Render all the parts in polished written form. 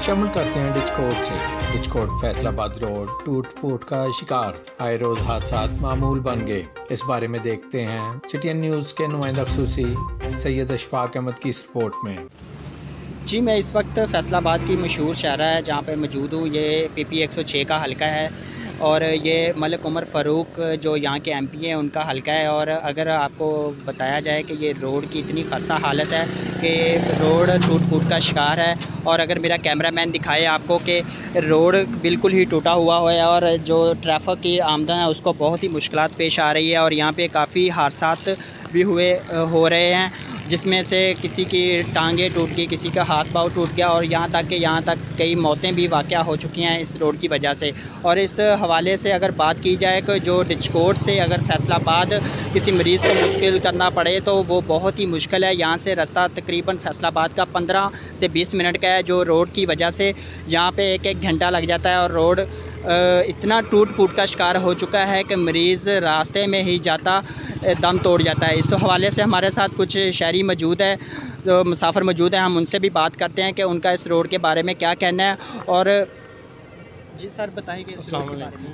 शामिल करते हैं डिचकोट से। डिचकोट फैसलाबाद रोड टूट फूट का शिकार, आए रोज हादसा मामूल बन गए। इस बारे में देखते हैं सिटीएन न्यूज़ के नुमाइंदा खसूसी सैयद अशफाक अहमद की इस रिपोर्ट में। जी, मैं इस वक्त फैसलाबाद की मशहूर शाहरा है जहाँ पे मौजूद हूँ। ये PP 106 का हलका है और ये मलिक उमर फ़ारूक जो यहाँ के MP हैं उनका हलका है। और अगर आपको बताया जाए कि ये रोड की इतनी खस्ता हालत है कि रोड टूट फूट का शिकार है। और अगर मेरा कैमरामैन दिखाए आपको कि रोड बिल्कुल ही टूटा हुआ है और जो ट्रैफिक की आमदन है उसको बहुत ही मुश्किलात पेश आ रही है। और यहाँ पे काफ़ी हादसात भी हो रहे हैं, जिसमें से किसी की टांगें टूट गई, किसी का हाथ पाँव टूट गया और यहाँ तक कई मौतें भी वाक़या हो चुकी हैं इस रोड की वजह से। और इस हवाले से अगर बात की जाए कि जो डिचकोट से अगर फैसलाबाद किसी मरीज़ को मुंतकिल करना पड़े तो वो बहुत ही मुश्किल है। यहाँ से रास्ता तकरीबन फैसलाबाद का 15 से 20 मिनट का है, जो रोड की वजह से यहाँ पे एक घंटा लग जाता है। और रोड इतना टूट फूट का शिकार हो चुका है कि मरीज़ रास्ते में ही जाता दम तोड़ जाता है। इस हवाले से हमारे साथ कुछ शहरी मौजूद है, जो मुसाफिर मौजूद हैं, हम उनसे भी बात करते हैं कि उनका इस रोड के बारे में क्या कहना है। और जी सर बताएं कि इस रोड के बारे में।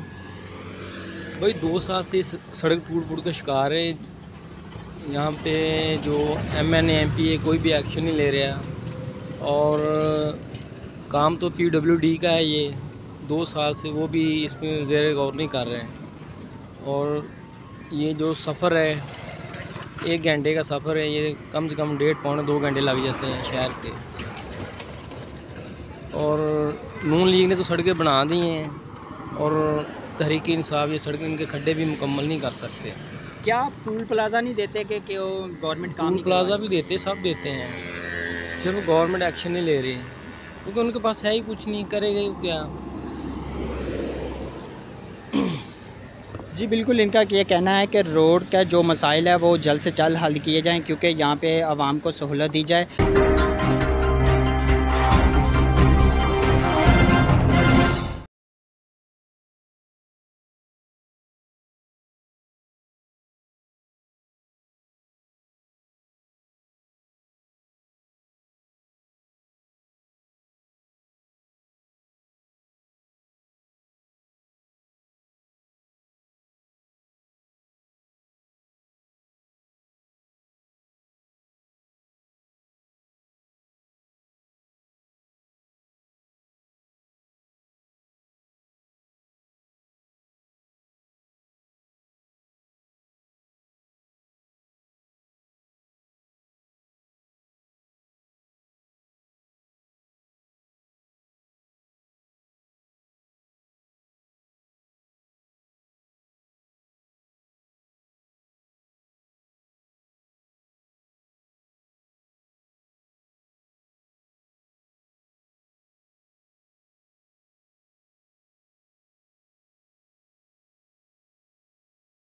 भाई 2 साल से सड़क टूट फूट का शिकार है। यहाँ पे जो MNA MP है कोई भी एक्शन नहीं ले रहा और काम तो PWD का है। ये 2 साल से वो भी इसमें ज़ेर गौर नहीं कर रहे हैं। और ये जो सफ़र है 1 घंटे का सफ़र है, ये कम से कम 1.5 पौने 2 घंटे लग जाते हैं शहर के। और नून लीग ने तो सड़कें बना दी हैं और तहरीक इंसाफ ये सड़कें, इनके खड्डे भी मुकम्मल नहीं कर सकते। क्या टूल प्लाजा नहीं देते कि गवर्नमेंट काम टूल प्लाजा भी देते, सब देते हैं, सिर्फ गवर्नमेंट एक्शन नहीं ले रही क्योंकि उनके पास है ही कुछ नहीं, करेगा ही क्या। जी बिल्कुल, इनका ये कहना है कि रोड का जो मसाइल है वो जल्द से जल्द हल किए जाएं क्योंकि यहाँ पे आवाम को सहूलत दी जाए।